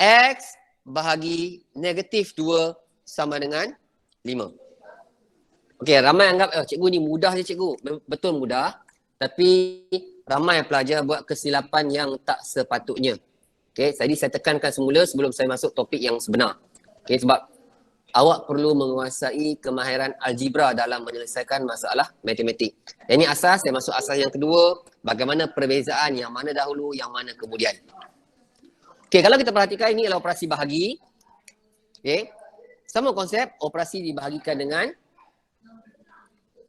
X bahagi negatif 2 sama dengan 5. Okey, ramai anggap cikgu ni mudah je cikgu. Betul mudah. Tapi ramai pelajar buat kesilapan yang tak sepatutnya. Okey, jadi saya tekankan semula sebelum saya masuk topik yang sebenar. Okey, sebab awak perlu menguasai kemahiran algebra dalam menyelesaikan masalah matematik. Yang ini asas, saya masuk asas yang kedua. Bagaimana perbezaan yang mana dahulu, yang mana kemudian. Okey, kalau kita perhatikan ini adalah operasi bahagi. Okey, sama konsep, operasi dibahagikan dengan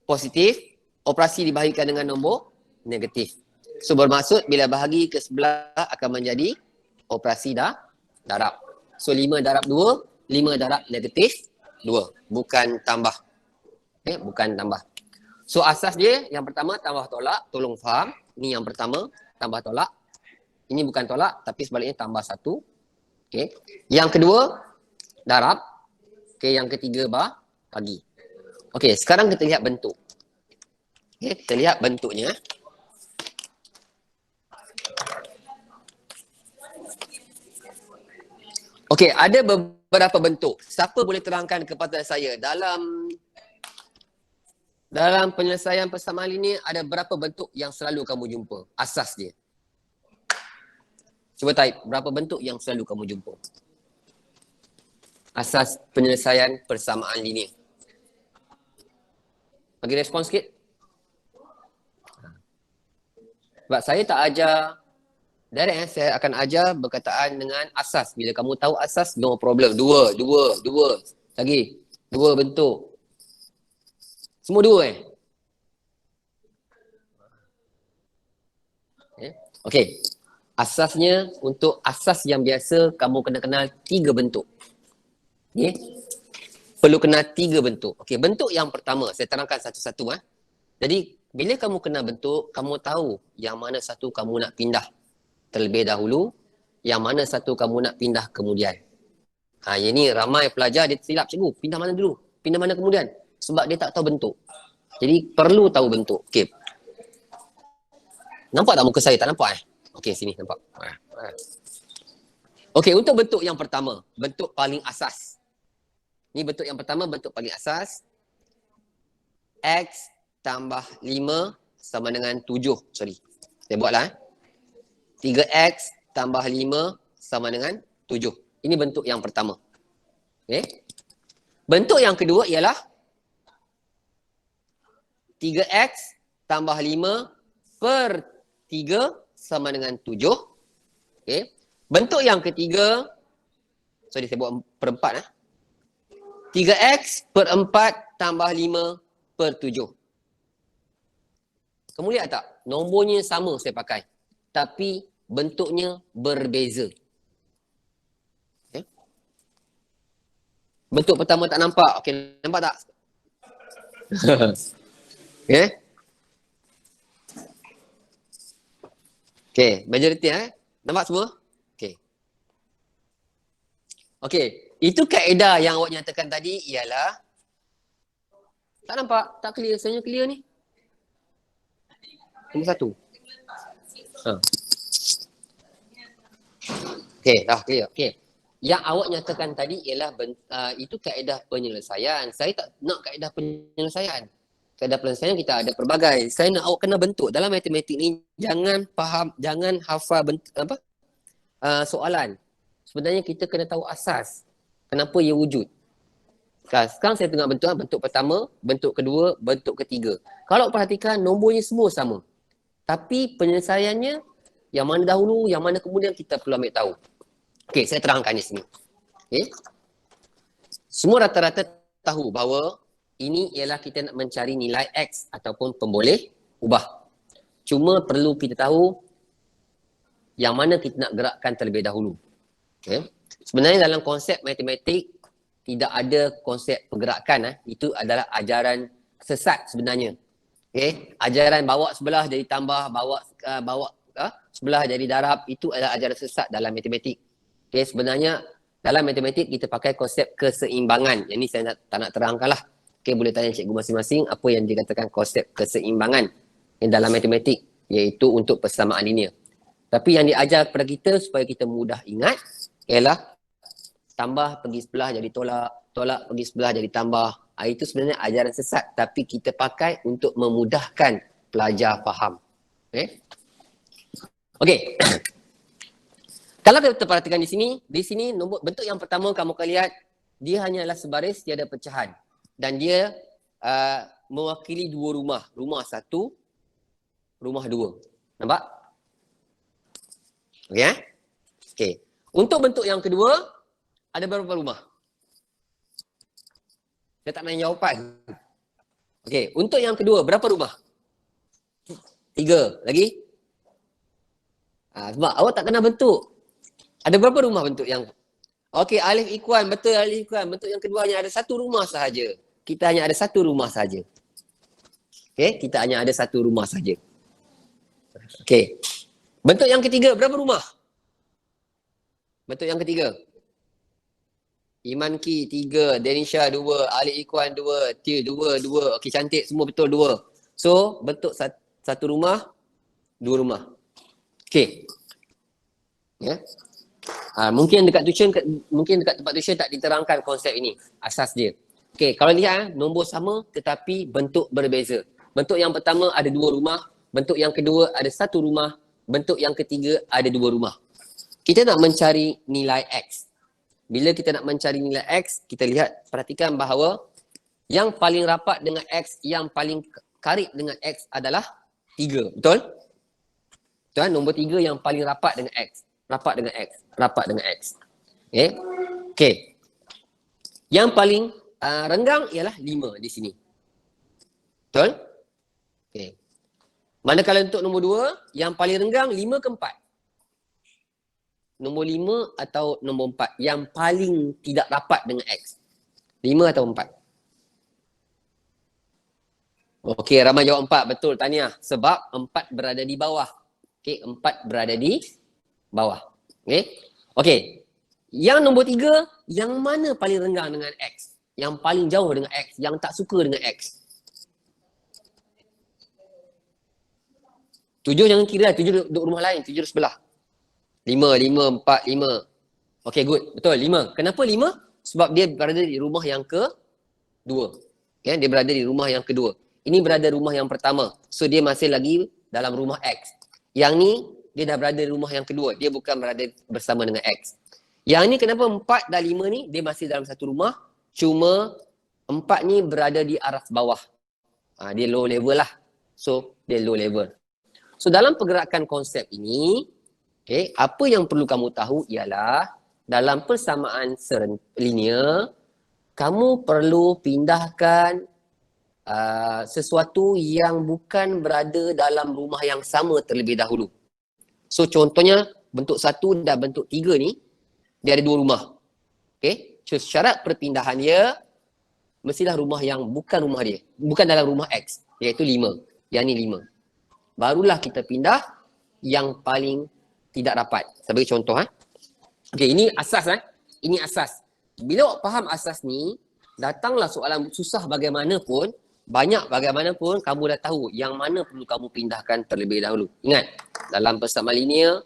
positif, operasi dibahagikan dengan nombor negatif. So bermaksud bila bahagi ke sebelah akan menjadi operasi darab. So 5 darab 2, 5 darab negatif 2. Bukan tambah. Okay, bukan tambah. So asas dia yang pertama tambah tolak. Tolong faham. Ini yang pertama tambah tolak. Ini bukan tolak tapi sebaliknya tambah 1. Okay. Yang kedua darab. Okay, yang ketiga bahagi. Okey, sekarang kita lihat bentuk. Okey, kita lihat bentuknya. Okey, ada beberapa bentuk. Siapa boleh terangkan kepada saya dalam penyelesaian persamaan linear ada berapa bentuk yang selalu kamu jumpa? Asas dia. Cuba type berapa bentuk yang selalu kamu jumpa. Asas penyelesaian persamaan linear. Bagi respon sikit. Sebab saya tak ajar direct, saya akan ajar berkataan dengan asas. Bila kamu tahu asas, no problem. Dua. Lagi. 2 bentuk. Semua 2 Okey. Asasnya untuk asas yang biasa kamu kena kenal 3 bentuk. Okay. Perlu kenal 3 bentuk. Okey, bentuk yang pertama saya terangkan satu-satu Jadi bila kamu kenal bentuk, kamu tahu yang mana satu kamu nak pindah terlebih dahulu, yang mana satu kamu nak pindah kemudian. Yang ni ramai pelajar dia silap cikgu, pindah mana dulu, pindah mana kemudian. Sebab dia tak tahu bentuk. Jadi perlu tahu bentuk. Okey. Nampak tak muka saya? Tak nampak Okey, sini nampak. Okey, untuk bentuk yang pertama, bentuk paling asas. Ni bentuk yang pertama, bentuk paling asas. X tambah 5 sama dengan 7. Sorry. Saya buatlah 3X tambah 5 sama dengan 7. Ini bentuk yang pertama. Okay. Bentuk yang kedua ialah 3X tambah 5 per 3 sama dengan 7. Okay. Bentuk yang ketiga, sorry saya buat per 4 3X per 4 tambah 5 per 7. Kamu lihat tak? Nombornya sama saya pakai. Tapi bentuknya berbeza. Okay. Bentuk pertama tak nampak. Okey, nampak tak? Okay. Okey, majoriti nampak semua? Okey. Okey, itu kaedah yang awak nyatakan tadi ialah tak nampak, tak clear. Sebenarnya clear ni. Nombor 1. Okey, dah clear. Okey. Yang awak nyatakan tadi ialah itu kaedah penyelesaian. Saya tak nak kaedah penyelesaian. Kaedah penyelesaian kita ada pelbagai. Saya nak awak kena bentuk. Dalam matematik ni jangan faham, jangan hafal soalan. Sebenarnya kita kena tahu asas. Kenapa ia wujud. Sekarang saya tengok bentuk pertama, bentuk kedua, bentuk ketiga. Kalau perhatikan nombornya semua sama. Tapi penyelesaiannya yang mana dahulu, yang mana kemudian kita perlu ambil tahu. Okey, saya terangkan di sini. Okey. Semua rata-rata tahu bahawa ini ialah kita nak mencari nilai X ataupun pemboleh ubah. Cuma perlu kita tahu yang mana kita nak gerakkan terlebih dahulu. Okey. Sebenarnya dalam konsep matematik tidak ada konsep pergerakan. Itu adalah ajaran sesat sebenarnya. Okay. Ajaran bawa sebelah jadi tambah, bawa sebelah jadi darab, itu adalah ajaran sesat dalam matematik. Okay. Sebenarnya dalam matematik kita pakai konsep keseimbangan. Yang ni saya tak nak terangkan lah. Okay. Boleh tanya cikgu masing-masing apa yang dikatakan konsep keseimbangan dalam matematik, iaitu untuk persamaan linear. Tapi yang diajar kepada kita supaya kita mudah ingat, ialah tambah pergi sebelah jadi tolak, tolak pergi sebelah jadi tambah. Itu sebenarnya ajaran sesat tapi kita pakai untuk memudahkan pelajar faham. Okey. Kalau kita perhatikan di sini nombor bentuk yang pertama kamu akan lihat dia hanyalah sebaris tiada pecahan dan dia mewakili dua rumah, rumah satu, rumah dua. Nampak? Okey Okey. Untuk bentuk yang kedua ada berapa rumah? Saya tak main jawapan. Okey, untuk yang kedua berapa rumah? 3. Lagi? Sebab awak tak kenal bentuk. Ada berapa rumah bentuk yang okey, alif ikhwan, betul alif ikhwan. Bentuk yang kedua hanya ada satu rumah sahaja. Kita hanya ada satu rumah sahaja. Okey, kita hanya ada satu rumah sahaja. Okey. Bentuk yang ketiga berapa rumah? Bentuk yang ketiga. Iman Ki 3, Denisha 2, Alif Ikhwan 2, Tia 2, 2. Okey, cantik semua betul 2. So, bentuk satu rumah, dua rumah. Okey. Ya. Mungkin dekat tempat tuition tak diterangkan konsep ini, asas dia. Okey, kalau lihat nombor sama tetapi bentuk berbeza. Bentuk yang pertama ada dua rumah, bentuk yang kedua ada satu rumah, bentuk yang ketiga ada dua rumah. Kita nak mencari nilai X. Bila kita nak mencari nilai X, kita lihat, perhatikan bahawa yang paling rapat dengan X, yang paling karib dengan X adalah 3. Betul? Betul? Nombor 3 yang paling rapat dengan X. Rapat dengan X. Rapat dengan X. Okay. Okay. Yang paling renggang ialah 5 di sini. Betul? Okay. Manakala untuk nombor 2, yang paling renggang 5 ke 4? Nombor 5 atau nombor 4 yang paling tidak rapat dengan X? 5 atau 4? Okey, ramai jawab 4. Betul, tahniah. Sebab 4 berada di bawah. Okey, 4 berada di bawah. Okey. Okey. Yang nombor 3, yang mana paling renggang dengan X? Yang paling jauh dengan X? Yang tak suka dengan X? 7 jangan kira, 7 duduk rumah lain, 7 duduk sebelah. 5, 5, 4, 5. Okey, good. Betul, 5. Kenapa 5? Sebab dia berada di rumah yang kedua. Okay, dia berada di rumah yang kedua. Ini berada rumah yang pertama. So, dia masih lagi dalam rumah X. Yang ni, dia dah berada di rumah yang kedua. Dia bukan berada bersama dengan X. Yang ni kenapa 4 dan 5 ni, dia masih dalam satu rumah. Cuma 4 ni berada di araf bawah. Dia low level lah. So, dia low level. So, dalam pergerakan konsep ini, okay, apa yang perlu kamu tahu ialah dalam persamaan linear, kamu perlu pindahkan sesuatu yang bukan berada dalam rumah yang sama terlebih dahulu. So contohnya bentuk 1 dan bentuk 3 ni, dia ada 2 rumah. Okay? So syarat perpindahan dia mestilah rumah yang bukan rumah dia. Bukan dalam rumah X, iaitu 5. Yang ni 5. Barulah kita pindah yang paling tidak rapat. Sebagai contoh. Okay, ini asas. Ini asas. Bila awak faham asas ni, datanglah soalan susah bagaimanapun, banyak bagaimanapun, kamu dah tahu yang mana perlu kamu pindahkan terlebih dahulu. Ingat, dalam persamaan linear,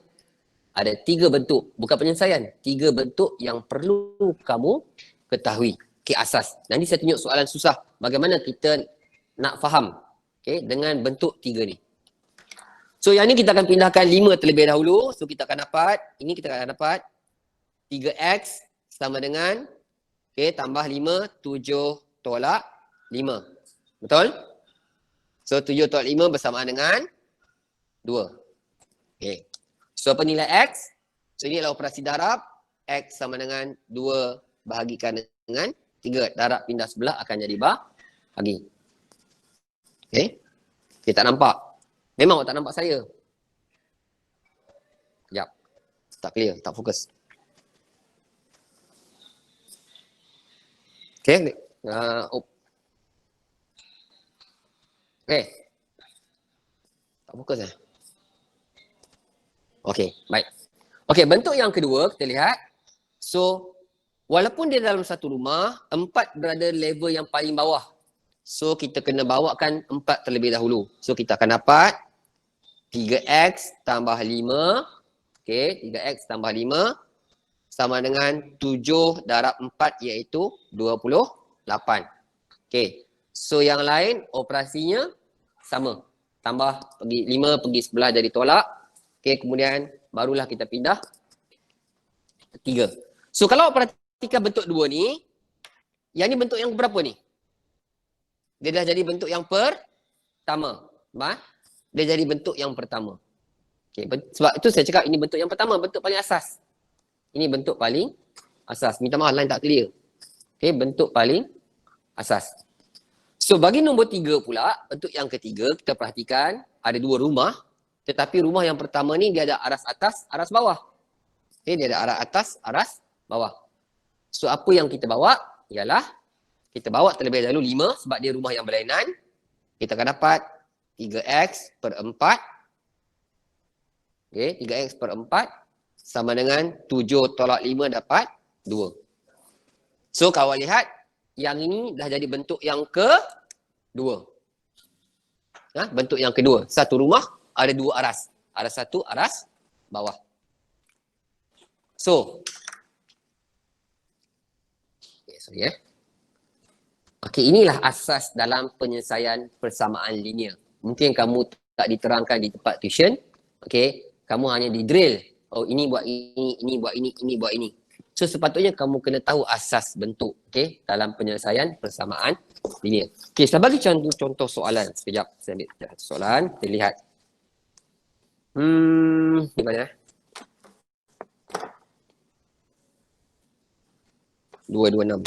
ada 3 bentuk. Bukan penyelesaian. 3 bentuk yang perlu kamu ketahui. Okay, asas. Nanti saya tunjuk soalan susah. Bagaimana kita nak faham dengan bentuk 3 ni. So, yang ni kita akan pindahkan 5 terlebih dahulu. So, kita akan dapat, ini kita akan dapat 3X sama dengan tambah 5, 7 tolak 5. Betul? So 7 tolak 5 bersamaan dengan 2. Okay. So apa nilai X? So ini adalah operasi darab. X sama dengan 2 bahagikan dengan 3. Darab pindah sebelah akan jadi bahagi. Okay. Okay, tak nampak? Memang tak nampak saya. Sekejap. Tak clear, tak fokus. Okay. Okay. Tak fokus Okay, baik. Okay, bentuk yang kedua kita lihat. So, walaupun dia dalam satu rumah, 4 berada level yang paling bawah. So, kita kena bawakan 4 terlebih dahulu. So, kita akan dapat 3X tambah 5. Okay, 3X tambah 5 sama dengan 7 darab 4 iaitu 28. Okey. So yang lain operasinya sama. Tambah pergi 5 pergi sebelah jadi tolak. Okey, kemudian barulah kita pindah 3. So kalau perhatikan bentuk 2 ni, yang ni bentuk yang berapa ni? Dia dah jadi bentuk yang pertama. Dia jadi bentuk yang pertama. Okay, sebab itu saya cakap ini bentuk yang pertama, bentuk paling asas. Ini bentuk paling asas. Minta maaf, line tak clear. Okay, bentuk paling asas. So, bagi nombor 3 pula, bentuk yang ketiga, kita perhatikan ada 2 rumah. Tetapi rumah yang pertama ni dia ada aras atas, aras bawah. Okay, dia ada aras atas, aras bawah. So, apa yang kita bawa ialah kita bawa terlebih dahulu 5 sebab dia rumah yang berlainan. Kita akan dapat 3x per 4. Okay, 3x per 4 sama dengan 7 tolak 5 dapat 2. So, kawan lihat, yang ini dah jadi bentuk yang kedua. Bentuk yang kedua. Satu rumah ada 2 aras. Aras satu, aras bawah. So, okay, inilah asas dalam penyelesaian persamaan linear. Mungkin kamu tak diterangkan di tempat tuition. Okay, kamu hanya di drill. Oh, ini buat ini buat ini buat ini. So, sepatutnya kamu kena tahu asas bentuk, okay, dalam penyelesaian persamaan linear. Okay, saya bagi contoh soalan. Sekejap, saya ambil soalan. Kita lihat. Di mana? 226.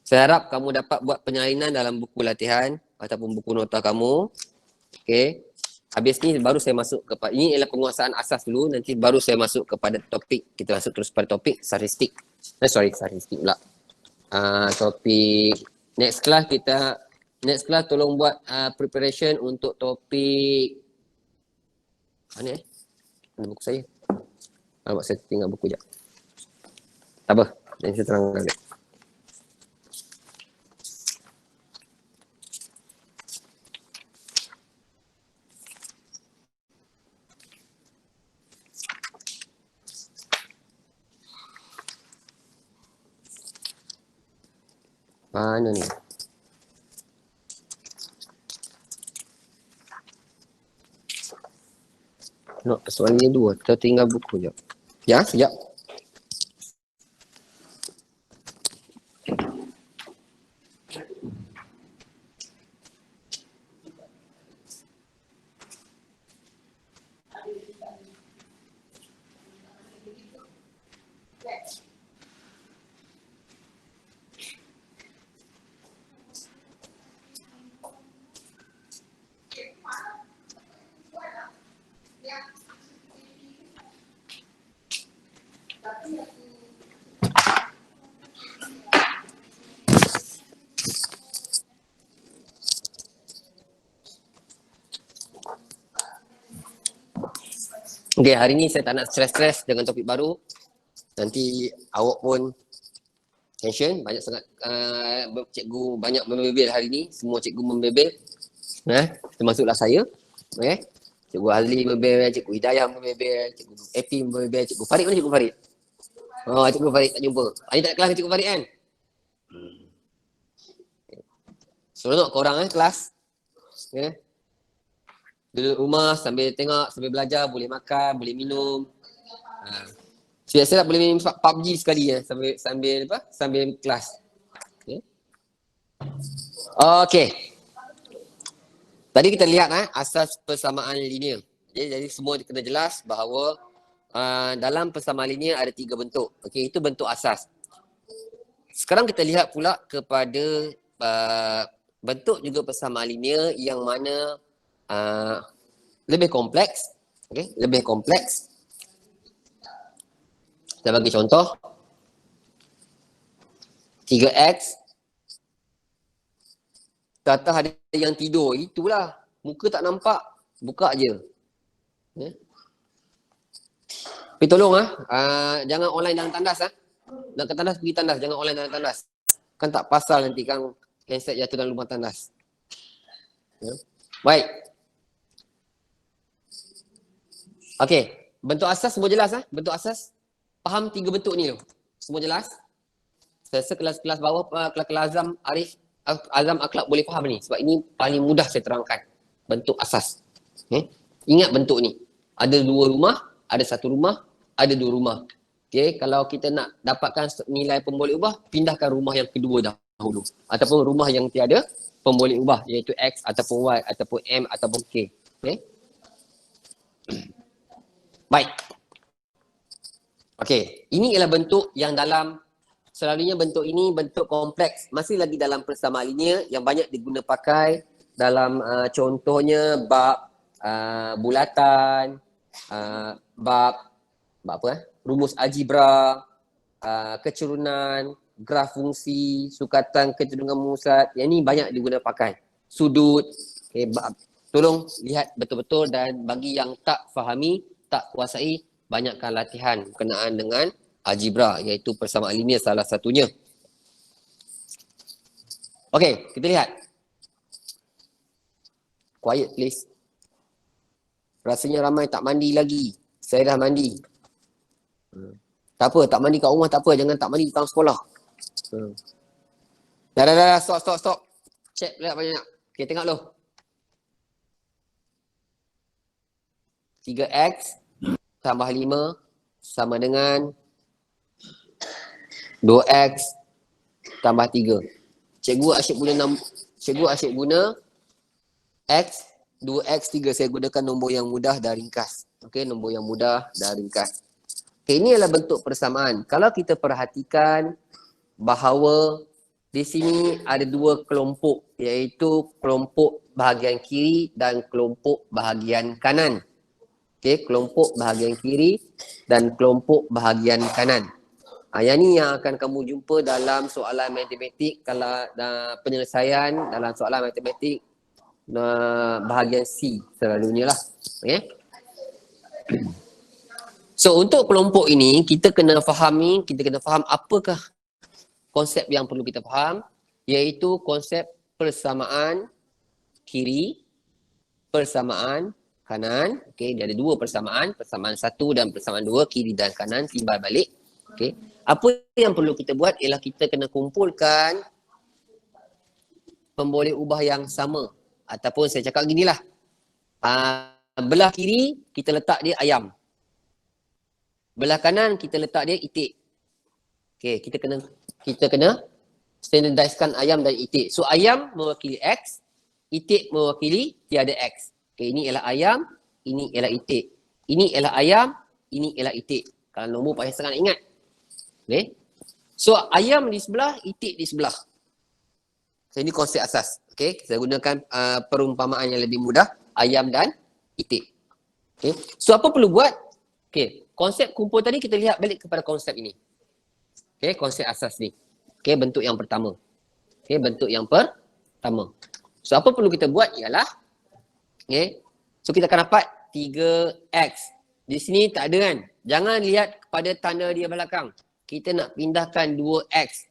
Saya harap kamu dapat buat penyalinan dalam buku latihan ataupun buku nota kamu. Okay. Habis ni baru saya masuk kepada, ini ialah penguasaan asas dulu, nanti baru saya masuk kepada topik. Kita masuk terus pada topik statistik. Statistik pula. Topik next class tolong buat preparation untuk topik mana Mana buku saya? Alamak, saya tinggal buku sekejap. Tak apa, nanti saya terangkan. Mana ni? No, soalannya 2. Kita tinggal buku je. Ya, sekejap. Okay, hari ni saya tak nak stres-stres dengan topik baru. Nanti awak pun tension, banyak sangat cikgu banyak membebel hari ni. Semua cikgu membebel. Termasuklah saya. Okay. Cikgu Azli membebel, Cikgu Hidayah membebel, Cikgu Epi membebel, Cikgu Farid mana Cikgu Farid? Oh, Cikgu Farid tak jumpa. Hari tak ada kelas Cikgu Farid kan? Seronok korang kelas. Okay. Duduk rumah sambil tengok, sambil belajar, boleh makan, boleh minum. Saya tak boleh main PUBG sekali ya, sambil kelas. Okay. Tadi kita lihat asas persamaan linear. Jadi semua kena jelas bahawa dalam persamaan linear ada 3 bentuk. Okay, itu bentuk asas. Sekarang kita lihat pula kepada bentuk juga persamaan linear yang mana lebih kompleks. Okay, lebih kompleks. Saya bagi contoh. 3x kata ada yang tidur, itulah. Muka tak nampak, buka je. Tapi tolong jangan online dalam tandas. Nak ke tandas, pergi tandas. Jangan online dalam tandas. Kan tak pasal nanti kan handset jatuh dalam lubang tandas. Baik. Okey. Bentuk asas semua jelas Bentuk asas. Faham 3 bentuk ni tu. Semua jelas? Saya rasa kelas-kelas bawah, kelas-kelas Azam, Arif, Azam, Akhlak boleh faham ni. Sebab ini paling mudah saya terangkan. Bentuk asas. Okay. Ingat bentuk ni. Ada 2 rumah, ada 1 rumah, ada 2 rumah. Okay. Kalau kita nak dapatkan nilai pemboleh ubah, pindahkan rumah yang kedua dahulu. Ataupun rumah yang tiada pemboleh ubah, iaitu X ataupun Y ataupun M ataupun K. Okay. Baik. Okey, ini ialah bentuk yang dalam, selalunya bentuk ini bentuk kompleks, masih lagi dalam persamaan linear yang banyak diguna pakai dalam contohnya bab bulatan, bab apa rumus algebra, kecurunan, graf fungsi, sukatan kecenderungan musat. Yang ini banyak diguna pakai. Sudut. Okay, tolong lihat betul-betul, dan bagi yang tak fahami, tak kuasai, banyakkan latihan berkenaan dengan algebra, iaitu persamaan linear salah satunya. Okey, kita lihat. Quiet please. Rasanya ramai tak mandi lagi. Saya dah mandi. Tak apa, tak mandi kat rumah tak apa. Jangan tak mandi di taman sekolah. Dah. Stop. Check lihat banyak. Okey, tengok dulu. 3x tambah 5 sama dengan 2x tambah 3. Cikgu asyik guna x, 2x, 3. Saya gunakan nombor yang mudah dan ringkas. Okey, nombor yang mudah dan ringkas. Okey, ini adalah bentuk persamaan. Kalau kita perhatikan bahawa di sini ada 2 kelompok, iaitu kelompok bahagian kiri dan kelompok bahagian kanan. Okey, kelompok bahagian kiri dan kelompok bahagian kanan. Yang ni yang akan kamu jumpa dalam soalan matematik, kalau penyelesaian dalam soalan matematik bahagian C selalunya lah. Okay. So untuk kelompok ini kita kena faham apakah konsep yang perlu kita faham, iaitu konsep persamaan kiri, persamaan kanan. Okey, dia ada 2 persamaan 1 dan persamaan 2, kiri dan kanan timbal balik. Okey. Apa yang perlu kita buat ialah kita kena kumpulkan pemboleh ubah yang sama, ataupun saya cakap ginilah. Belah kiri kita letak dia ayam. Belah kanan kita letak dia itik. Okey, kita kena standardizekan ayam dan itik. So ayam mewakili X, itik mewakili tiada X. Okay, ini ialah ayam, ini ialah itik. Ini ialah ayam, ini ialah itik. Kalau nombor payah sangat ingat. Okay. So ayam di sebelah, itik di sebelah. So ini konsep asas. Okay, saya gunakan perumpamaan yang lebih mudah, ayam dan itik. Okay. So apa perlu buat? Okay, konsep kumpul tadi kita lihat balik kepada konsep ini. Okay, konsep asas ni. Okay, bentuk yang pertama. Okay, bentuk yang pertama. So apa perlu kita buat ialah, okay, so kita akan dapat 3x. Di sini tak ada kan? Jangan lihat kepada tanda dia belakang. Kita nak pindahkan 2x.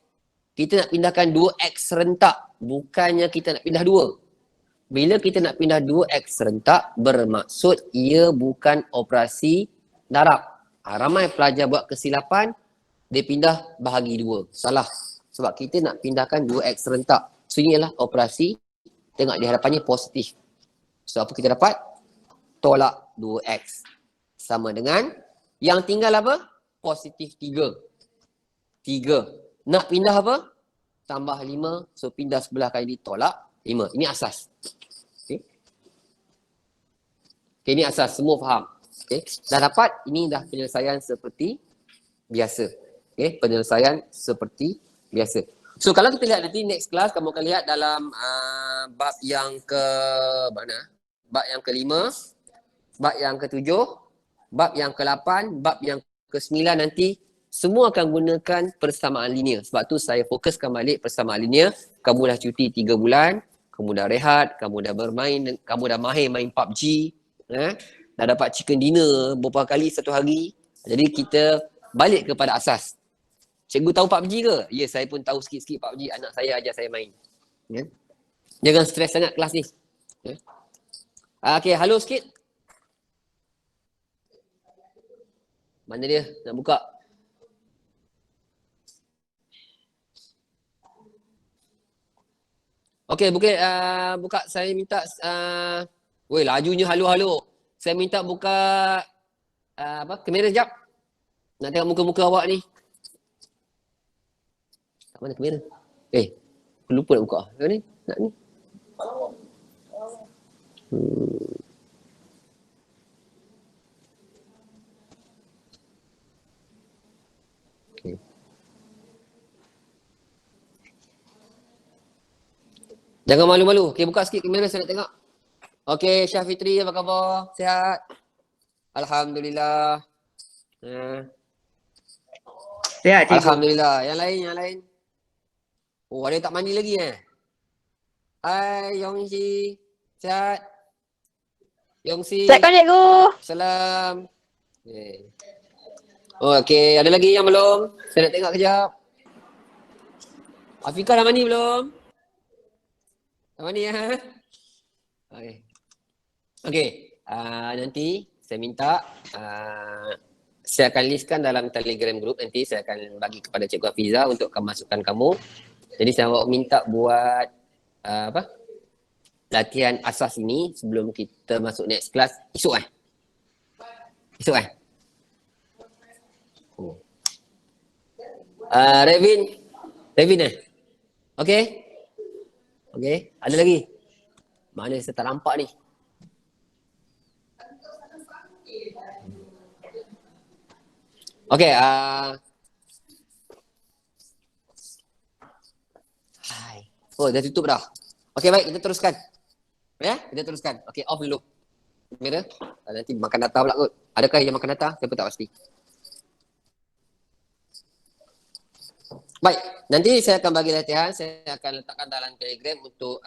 Kita nak pindahkan 2x serentak. Bukannya kita nak pindah 2. Bila kita nak pindah 2x serentak, bermaksud ia bukan operasi darab. Ramai pelajar buat kesilapan, dia pindah bahagi 2. Salah. Sebab kita nak pindahkan 2x serentak. So ini adalah operasi, tengok di hadapannya positif. So apa kita dapat? Tolak 2x. Sama dengan, yang tinggal apa? Positif 3. Nak pindah apa? Tambah 5. So pindah sebelah kali tolak 5. Ini asas. Okay. Okay, ini asas. Semua faham. Okay. Dah dapat? Ini dah penyelesaian seperti biasa. Okay. Penyelesaian seperti biasa. So kalau kita lihat nanti next class, kamu akan lihat dalam bab yang ke mana? Bab yang ke-5, bab yang ke-7, bab yang ke-8, bab yang ke-9 nanti semua akan gunakan persamaan linear. Sebab tu saya fokuskan balik persamaan linear. Kamu dah cuti 3 bulan, kamu dah rehat, kamu dah bermain, kamu dah mahir main PUBG, dah dapat chicken dinner beberapa kali satu hari. Jadi kita balik kepada asas. Cikgu tahu PUBG ke? Ya, saya pun tahu sikit-sikit PUBG. Anak saya ajar saya main. Ya? Jangan stres sangat kelas ni. Ya? Okey, halo sikit. Mana dia? Nak buka. Okey, buka. Saya minta woi, lajunya halo. Saya minta buka kamera sekejap. Nak tengok muka-muka awak ni. Tak mana kamera? Aku lupa nak buka. Nak ni. Okay. Jangan malu-malu. Okey, buka sikit kamera saya nak tengok. Okey, Syah Fitri, apa khabar? Sihat? Alhamdulillah. Sihat, cikgu. Alhamdulillah. Yang lain. Oh, ada yang tak mandi lagi Hai, Yongsi. Sihat? Yongsi. Sihat kan, cikgu? Salam. Okey, ada lagi yang belum? Saya nak tengok kejap. Afiqah dah mandi belum? Dah mandi Okey. Nanti saya minta saya akan listkan dalam Telegram group. Nanti saya akan bagi kepada Cikgu Hafiza untuk masukkan kamu. Jadi saya minta buat latihan asas ini sebelum kita masuk next class esok Esok Revin Okey. Ada lagi? Mana saya tak nampak ni? Okey, dah tutup dah. Okey, baik, kita teruskan. Kita teruskan. Okey, off dulu kamera. Nanti makan data pula kot. Adakah yang makan data? Saya pun tak pasti. Baik, nanti saya akan bagi latihan. Saya akan letakkan dalam Telegram untuk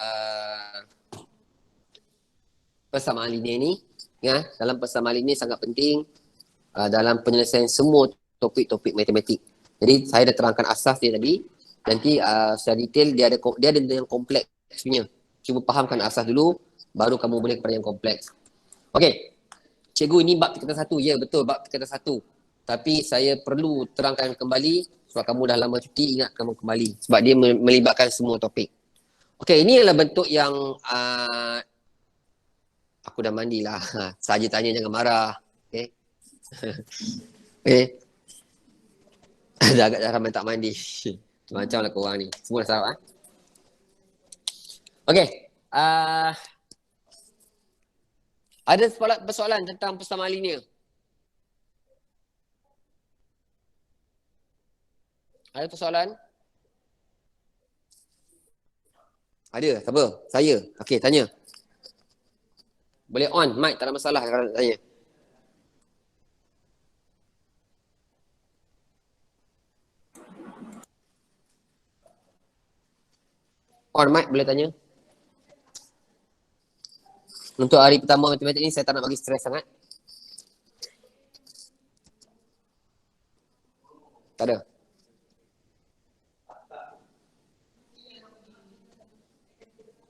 persamaan linear ni. Dalam persamaan linear sangat penting dalam penyelesaian semua topik-topik matematik. Jadi saya dah terangkan asas dia tadi. Nanti secara detail dia ada yang kompleks punya. Cuba fahamkan asas dulu, baru kamu boleh kepada yang kompleks. Okey. Cikgu, ini bab tingkatan 1. Ya, betul, bab tingkatan 1. Tapi saya perlu terangkan kembali sebab kamu dah lama cuti, ingat kamu kembali. Sebab dia melibatkan semua topik. Okey, ini adalah bentuk yang aku dah mandilah. Saja tanya jangan marah. Okey. Dah agak ramai tak mandi. Macam lah korang ni. Semua dah salah. Okey. Ada persoalan tentang persamaan linear? Ada persoalan? Ada? Siapa? Saya? Okey, tanya. Boleh on mic, tak ada masalah kalau nak tanya. On mic boleh tanya. Untuk hari pertama matematik ni saya tak nak bagi stres sangat. Tak ada.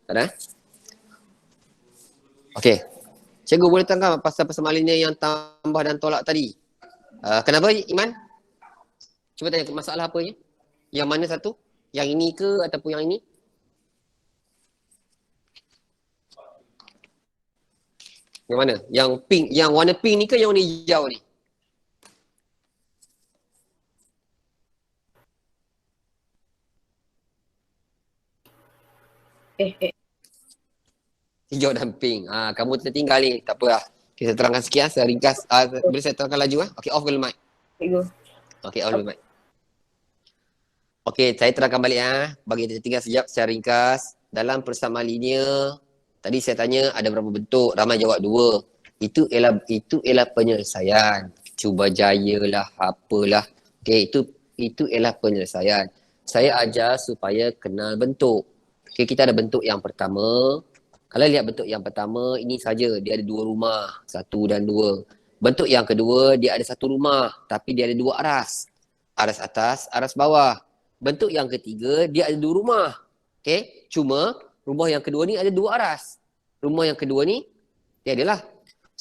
Tak ada? Okey. Cikgu boleh tangkap pasal persamaan linear yang tambah dan tolak tadi. Kenapa Iman? Cuba tanya masalah apa ni? Yang mana satu? Yang ini ke ataupun yang ini? Yang mana? Yang pink, yang warna pink ni ke yang warna hijau ni? Hijau dan pink. Kamu tertinggal ni. Tak apa lah. Okay, saya terangkan sikit saya ringkas. Boleh saya terangkan laju Okey, off dulu mic. Okey, off dulu mic. Okey, saya terangkan balik Bagi tertinggal sekejap secara ringkas. Dalam persamaan linear, tadi saya tanya ada berapa bentuk, ramai jawab 2. Itu ialah penyelesaian. Cuba jaya lah, apalah. Okey, itu ialah penyelesaian. Saya ajar supaya kenal bentuk. Okey, kita ada bentuk yang pertama. Kalau lihat bentuk yang pertama, ini saja dia ada 2 rumah, 1 dan 2. Bentuk yang kedua, dia ada 1 rumah, tapi dia ada 2 aras. Aras atas, aras bawah. Bentuk yang ketiga, dia ada 2 rumah. Okey, cuma rumah yang kedua ni ada 2 aras. Rumah yang kedua ni, dia adalah.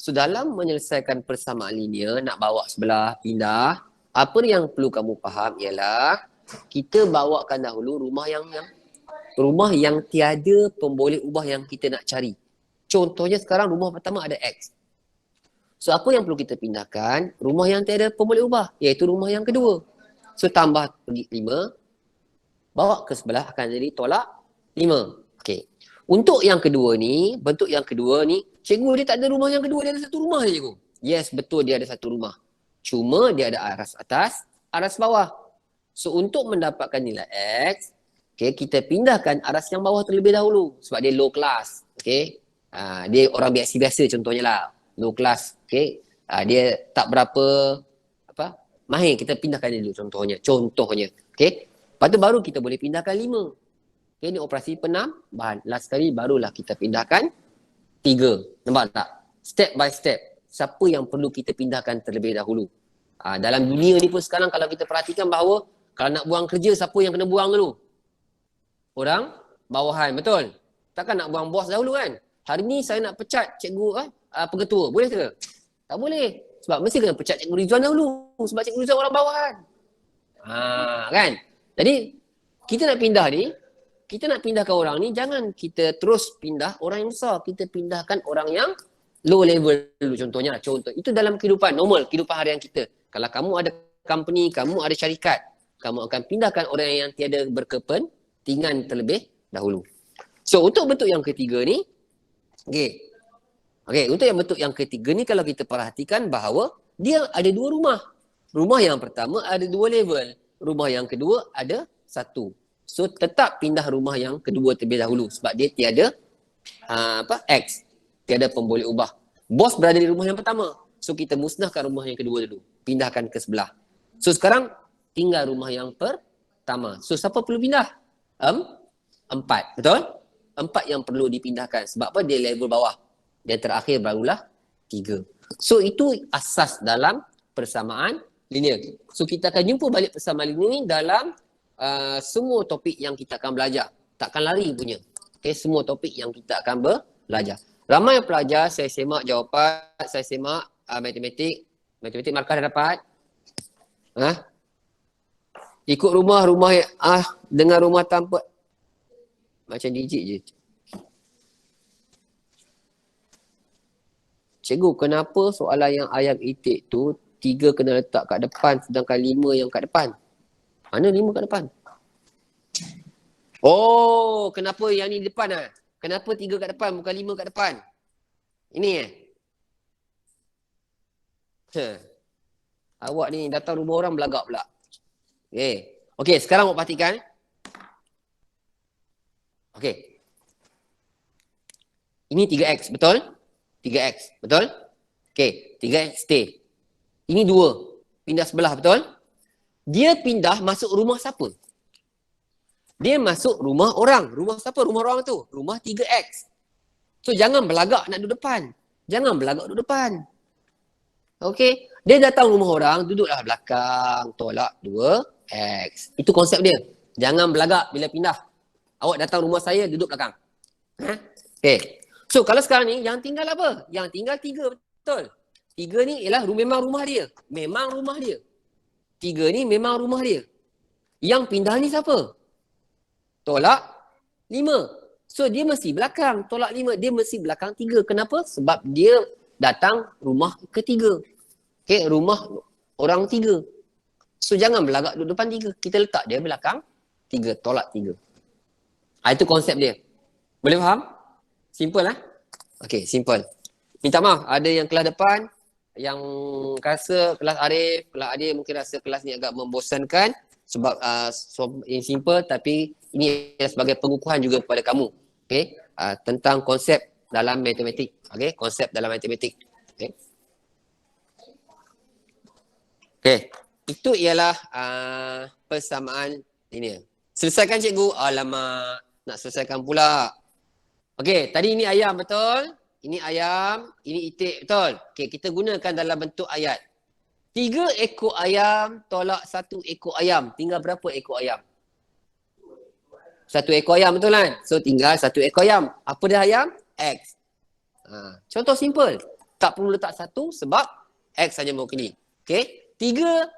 So dalam menyelesaikan persamaan linear, nak bawa sebelah, pindah, apa yang perlu kamu faham ialah kita bawakan dahulu rumah yang tiada pemboleh ubah yang kita nak cari. Contohnya sekarang rumah pertama ada X. So apa yang perlu kita pindahkan? Rumah yang tiada pemboleh ubah, iaitu rumah yang kedua. So tambah 5, bawa ke sebelah akan jadi tolak 5. Okey. Untuk yang kedua ni, bentuk yang kedua ni, cikgu dia tak ada rumah yang kedua, dia ada satu rumah je cikgu. Yes, betul dia ada satu rumah. Cuma dia ada aras atas, aras bawah. So untuk mendapatkan nilai X, okay, kita pindahkan aras yang bawah terlebih dahulu. Sebab dia low class. Okay. Dia orang biasa-biasa contohnya lah. Low class. Okay. Dia tak berapa mahir. Kita pindahkan dia dulu contohnya. Okay. Lepas tu baru kita boleh pindahkan 5. Okay, ni operasi penambahan. Last kali barulah kita pindahkan 3. Nampak tak? Step by step. Siapa yang perlu kita pindahkan terlebih dahulu. Dalam dunia ni pun sekarang kalau kita perhatikan bahawa kalau nak buang kerja, siapa yang kena buang dulu? Orang bawahan, betul? Takkan nak buang bos dahulu kan? Hari ni saya nak pecat cikgu pengetua. Boleh ke? Tak boleh. Sebab mesti kena pecat cikgu Rizwan dahulu. Sebab cikgu Rizwan orang bawahan. Kan? Jadi, kita nak pindah ni, kita nak pindahkan orang ni, jangan kita terus pindah orang yang besar. Kita pindahkan orang yang low level dulu contohnya. Itu dalam kehidupan normal, kehidupan harian kita. Kalau kamu ada company, kamu ada syarikat, kamu akan pindahkan orang yang tiada berkepentingan terlebih dahulu. So untuk bentuk yang ketiga ni, untuk yang bentuk yang ketiga ni kalau kita perhatikan bahawa dia ada 2 rumah. Rumah yang pertama ada 2 level. Rumah yang kedua ada 1. So tetap pindah rumah yang kedua terlebih dahulu sebab dia tiada X. Tiada pemboleh ubah. Bos berada di rumah yang pertama. So kita musnahkan rumah yang kedua dulu. Pindahkan ke sebelah. So sekarang tinggal rumah yang pertama. So siapa perlu pindah? 4. Betul? 4 yang perlu dipindahkan. Sebab apa? Dia level bawah. Dan terakhir barulah 3. So itu asas dalam persamaan linear. So kita akan jumpa balik persamaan linear ni dalam semua topik yang kita akan belajar. Takkan lari punya. Okay, semua topik yang kita akan belajar. Ramai pelajar saya semak jawapan, saya semak matematik markah dah dapat. Ikut rumah dengan rumah tanpa macam digit je. Cikgu, kenapa soalan yang ayam itik tu 3 kena letak kat depan sedangkan 5 yang kat depan? Mana 5 kat depan? Oh, kenapa yang ni depan lah? Kenapa 3 kat depan bukan 5 kat depan? Ini Awak ni datang rumah orang belagak pula. Okey, sekarang awak perhatikan. Okey. Ini 3X, betul? 3X, betul? Okey, 3X stay. Ini 2. Pindah sebelah, betul? Dia pindah masuk rumah siapa? Dia masuk rumah orang. Rumah siapa? Rumah orang tu. Rumah 3X. So jangan belagak nak duduk depan. Jangan belagak duduk depan. Okey. Dia datang rumah orang, duduklah belakang, tolak 2X. Itu konsep dia. Jangan belagak bila pindah. Awak datang rumah saya, duduk belakang. Okey. So kalau sekarang ni, yang tinggal apa? Yang tinggal 3, betul? 3 ni ialah memang rumah dia. Memang rumah dia. 3 ni memang rumah dia. Yang pindah ni siapa? Tolak 5. So dia mesti belakang. Tolak 5. Dia mesti belakang 3. Kenapa? Sebab dia datang rumah ketiga. Okay, rumah orang 3. So jangan belagak duduk depan 3. Kita letak dia belakang 3. Tolak 3. Itu konsep dia. Boleh faham? Simple lah. Okay, simple. Minta maaf. Ada yang kelas depan yang rasa kelas Arif, kelas Adil mungkin rasa kelas ni agak membosankan sebab ini simple tapi ini sebagai pengukuhan juga kepada kamu. Okay? Tentang konsep dalam matematik. Okay? Konsep dalam matematik. Okay? Okay. Itu ialah persamaan linear. Selesaikan cikgu? Alamak. Nak selesaikan pula. Okay. Tadi ini ayam, betul? Ini ayam, ini itik, betul? Okay, kita gunakan dalam bentuk ayat. 3 ekor ayam tolak 1 ekor ayam. Tinggal berapa ekor ayam? 1 ekor ayam, betul kan? So, tinggal 1 ekor ayam. Apa dia ayam? X. Contoh simple. Tak perlu letak 1 sebab X saja mewakili. Okay. 3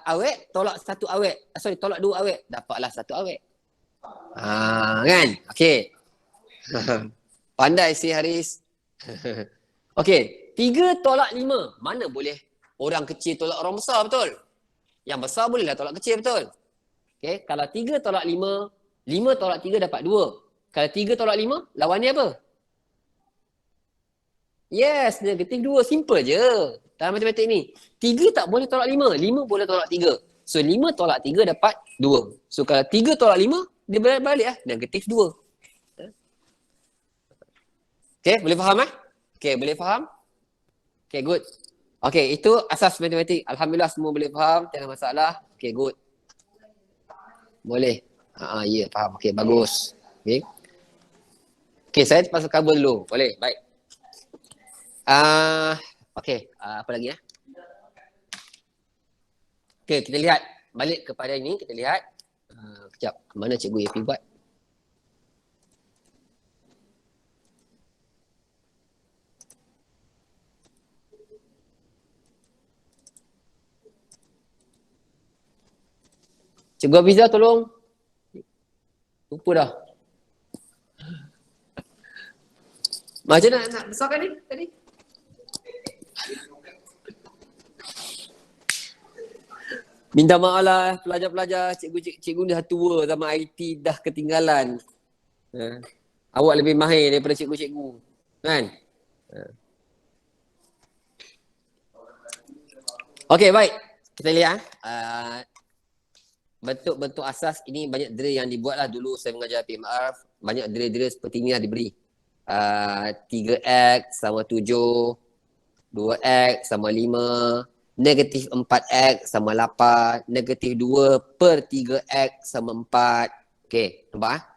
awet tolak 1 awet. Tolak 2 awet. Dapatlah 1 awet. Kan? Okay. Pandai si Haris. Okay. 3 tolak 5. Mana boleh orang kecil tolak orang besar, betul? Yang besar bolehlah tolak kecil, betul? Okay. Kalau 3 tolak 5, 5 tolak 3 dapat 2. Kalau 3 tolak 5, lawan dia apa? Yes, negatif 2. Simple je. Dalam matematik ni. 3 tak boleh tolak 5. 5 boleh tolak 3. So, 5 tolak 3 dapat 2. So, kalau 3 tolak 5, dia balik lah. Negatif 2. Okay, boleh faham Okay, boleh faham? Okay, good. Okay, itu asas matematik. Alhamdulillah semua boleh faham. Tiada masalah. Okay, good. Boleh. Ya, faham. Okay, bagus. Okay. Okay, saya terpaksa cover dulu. Boleh, baik. Okay, apa lagi ya? Okay, kita lihat. Balik kepada ini, kita lihat. Kejap, mana cikgu Yafi buat? Cikgu Afiza tolong. Lupa dah. Macam mana nak besarkan ni tadi? Minta maaf lah pelajar-pelajar, cikgu dah tua, zaman IT dah ketinggalan. Awak lebih mahir daripada cikgu-cikgu. Kan? Okey, baik. Kita lihat. Bentuk-bentuk asas ini banyak drill yang dibuat lah dulu saya mengajar PMR. Banyak drill-drill seperti ini lah diberi. 3X sama 7, 2X sama 5, negatif 4X sama 8, negatif 2 per 3X sama 4. Okey, nampak?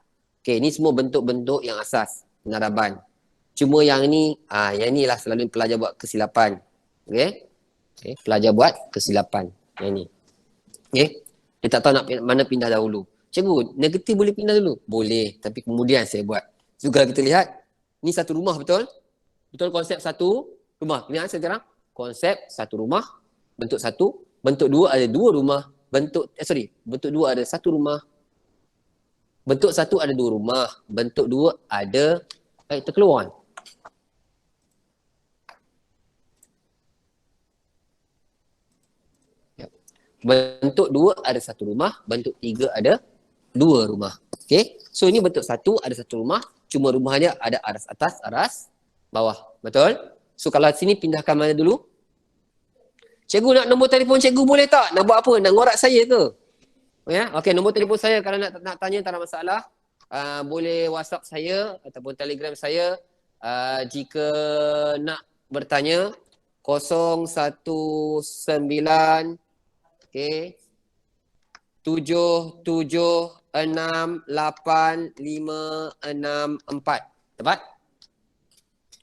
Okey, ini semua bentuk-bentuk yang asas penaraban. Cuma yang ni, yang inilah selalu pelajar buat kesilapan. Okey? Okay, pelajar buat kesilapan. Yang ni. Okey? Dia tak tahu nak mana pindah dahulu. Cikgu, negatif boleh pindah dulu? Boleh, tapi kemudian saya buat. So, kalau kita lihat, ni satu rumah, betul? Betul konsep satu rumah. Lihat sekarang. Konsep satu rumah, bentuk satu. Bentuk dua ada dua rumah. Bentuk dua ada satu rumah. Bentuk satu ada dua rumah. Bentuk dua ada, terkeluar. Bentuk 2 ada satu rumah, bentuk 3 ada 2 rumah. Okey. So ini bentuk 1 ada satu rumah, cuma rumahnya ada aras atas, aras bawah. Betul? So kalau sini pindahkan mana dulu? Cikgu nak nombor telefon cikgu boleh tak? Nak buat apa? Nak ngorak saya ke? Ya, okey, nombor telefon saya kalau nak tanya tak ada masalah. Boleh WhatsApp saya ataupun Telegram saya jika nak bertanya 019 okey. 7768564. Tepat?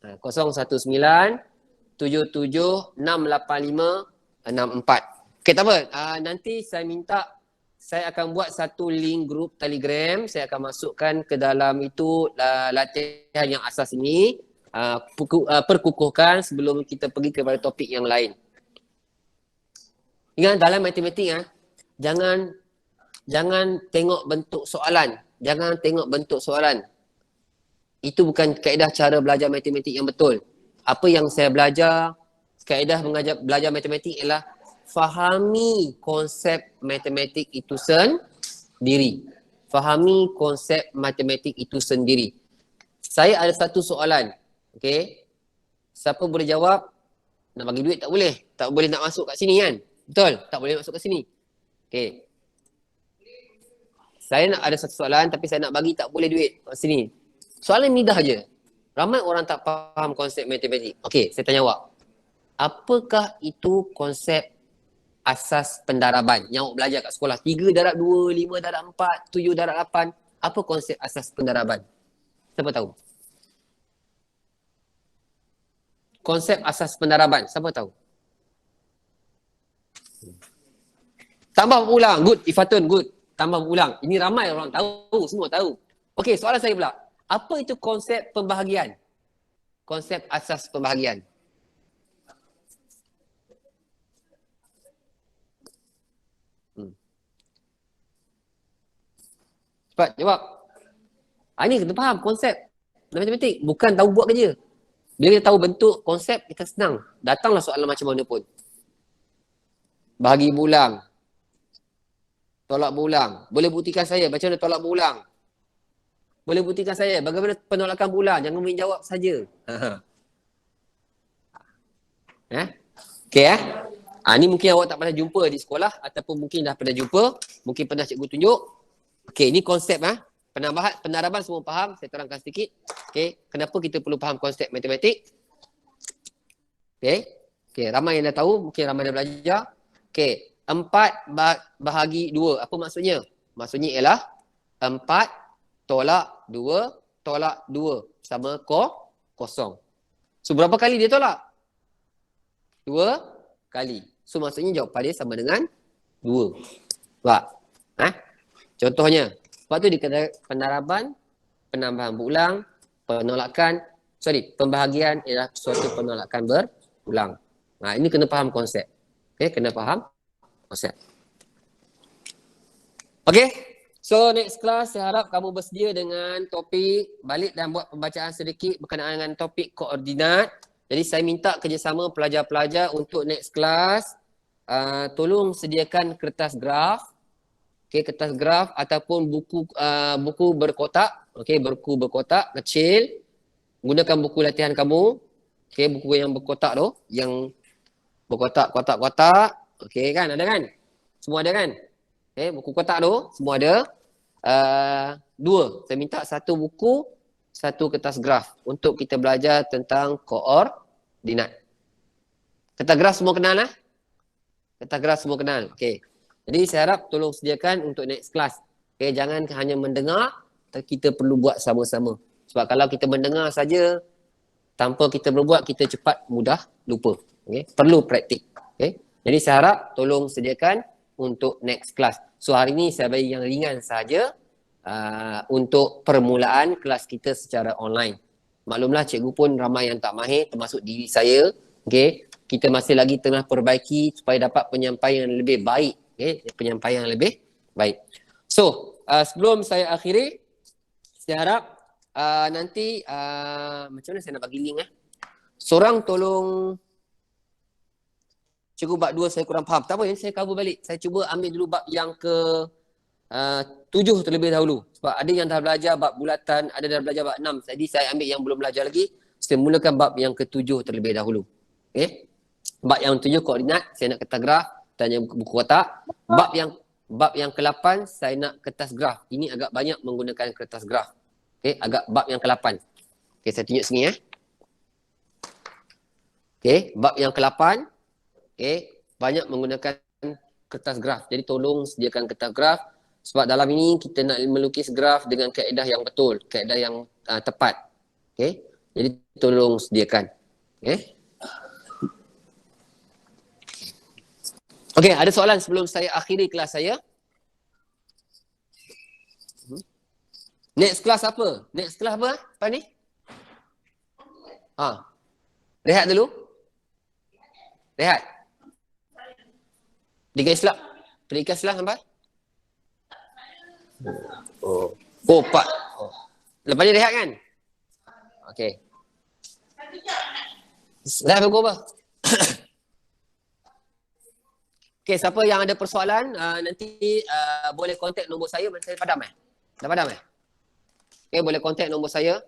01977685664. Okey, tak apa. Nanti saya minta saya akan buat satu link grup Telegram. Saya akan masukkan ke dalam itu latihan yang asas ini. Perkukuhkan sebelum kita pergi kepada topik yang lain. Ingat dalam matematik jangan tengok bentuk soalan. Jangan tengok bentuk soalan. Itu bukan kaedah cara belajar matematik yang betul. Apa yang saya belajar, kaedah belajar matematik ialah fahami konsep matematik itu sendiri. Fahami konsep matematik itu sendiri. Saya ada satu soalan. Okey. Siapa boleh jawab? Nak bagi duit tak boleh. Tak boleh nak masuk kat sini kan? Betul? Tak boleh masuk ke sini. Okey. Saya nak ada satu soalan tapi saya nak bagi tak boleh duit kat sini. Soalan mudah je. Ramai orang tak faham konsep matematik. Okey, saya tanya awak. Apakah itu konsep asas pendaraban yang awak belajar kat sekolah? 3 darab 2, 5 darab 4, 7 darab 8. Apa konsep asas pendaraban? Siapa tahu? Konsep asas pendaraban. Siapa tahu? Tambah ulang. Good. Ifatun, good. Tambah ulang. Ini ramai orang tahu. Semua tahu. Okey, soalan saya pula. Apa itu konsep pembahagian? Konsep asas pembahagian. Cepat jawab. Ini kena faham konsep matematik. Bukan tahu buat kerja. Bila kita tahu bentuk konsep, kita senang. Datanglah soalan macam mana pun. Bahagi berulang. Tolak berulang. Boleh buktikan saya macam mana tolak berulang. Boleh buktikan saya bagaimana penolakan berulang. Jangan main jawab saja. Okey Ni mungkin awak tak pernah jumpa di sekolah ataupun mungkin dah pernah jumpa. Mungkin pernah cikgu tunjuk. Okey, ni konsep penaraban semua faham. Saya terangkan sedikit. Okey, kenapa kita perlu faham konsep matematik? Okey, ramai yang dah tahu, mungkin ramai dah belajar. Okey, 4 bahagi 2. Apa maksudnya? Maksudnya ialah 4 tolak 2 tolak 2 sama kosong. So, berapa kali dia tolak? 2 kali. So, maksudnya jawapan dia sama dengan 2. Nampak? Contohnya, sebab tu dikatakan penaraban, penambahan berulang, pembahagian ialah suatu penolakan berulang. Ini kena faham konsep. Okey, kena faham konsep. Okey, so next class saya harap kamu bersedia dengan topik, balik dan buat pembacaan sedikit berkenaan dengan topik koordinat. Jadi saya minta kerjasama pelajar-pelajar untuk next class, tolong sediakan kertas graf. Okey, kertas graf ataupun buku berkotak. Okey, buku berkotak kecil. Gunakan buku latihan kamu. Okey, buku yang berkotak tu, yang berkotak kotak-kotak. Okey kan, ada kan? Semua ada kan? Okey, buku kotak tu semua ada. 2. Saya minta 1 buku, 1 kertas graf untuk kita belajar tentang koordinat. Kertas graf semua kenal lah? Kertas graf semua kenal. Okey. Jadi saya harap tolong sediakan untuk next class. Okay, jangan hanya mendengar, kita perlu buat sama-sama. Sebab kalau kita mendengar saja, tanpa kita berbuat, kita cepat mudah lupa. Okay? Perlu praktik. Okay? Jadi saya harap tolong sediakan untuk next class. So hari ini saya bagi yang ringan saja untuk permulaan kelas kita secara online. Maklumlah cikgu pun ramai yang tak mahir, termasuk diri saya. Okay? Kita masih lagi tengah perbaiki supaya dapat penyampaian yang lebih baik. Okay, penyampaian yang lebih baik. So, sebelum saya akhiri, saya harap nanti, macam mana saya nak bagi link Seorang tolong, cikgu bab 2 saya kurang faham. Tak apa, saya cover balik. Saya cuba ambil dulu bab yang ke 7 terlebih dahulu. Sebab ada yang dah belajar bab bulatan, ada dah belajar bab 6. Jadi saya ambil yang belum belajar lagi. Saya mulakan bab yang ke 7 terlebih dahulu. Okay. Bab yang 7 koordinat, saya nak kertas graf dan yang buku kotak. Bab yang ke-8 saya nak kertas graf. Ini agak banyak menggunakan kertas graf. Okey, agak bab yang ke-8. Okey, saya tunjuk sini Okey, bab yang ke-8. Okey, banyak menggunakan kertas graf. Jadi tolong sediakan kertas graf sebab dalam ini kita nak melukis graf dengan kaedah yang betul, kaedah yang tepat. Okey. Jadi tolong sediakan. Okey. Okey, ada soalan sebelum saya akhiri kelas saya? Next kelas apa? Next kelas apa? Apa ni? Rehat dulu. Rehat. Pendidikan Islam sampai? Pak. Lepas ni rehat kan? Okey. Rehat pukul apa? Okey, siapa yang ada persoalan nanti boleh kontak nombor saya. Saya padam Dah padam Okey, boleh kontak nombor saya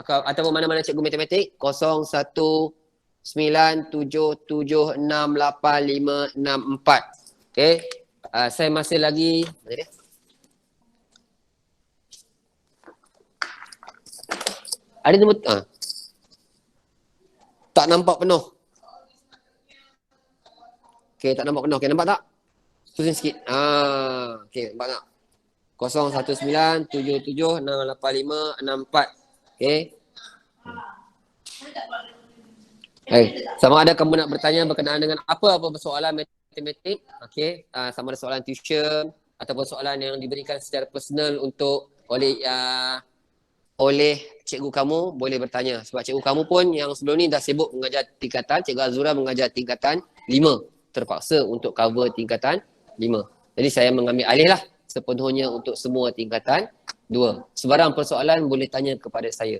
ataupun mana-mana cikgu matematik 0197768564. Okey. Saya masih lagi ada nombor tak nampak penuh. Okey, tak nampak penuh. Okey, nampak tak? Tulis sikit. Okey, nampak tak? 0197768564. Okey. Sama ada kamu nak bertanya berkenaan dengan apa-apa persoalan matematik, okey, sama ada soalan tuition ataupun soalan yang diberikan secara personal oleh cikgu kamu, boleh bertanya. Sebab cikgu kamu pun yang sebelum ni dah sibuk mengajar tingkatan, Cikgu Azura mengajar tingkatan 5. Terpaksa untuk cover tingkatan 5. Jadi saya mengambil alih lah sepenuhnya untuk semua tingkatan 2. Sebarang persoalan boleh tanya kepada saya.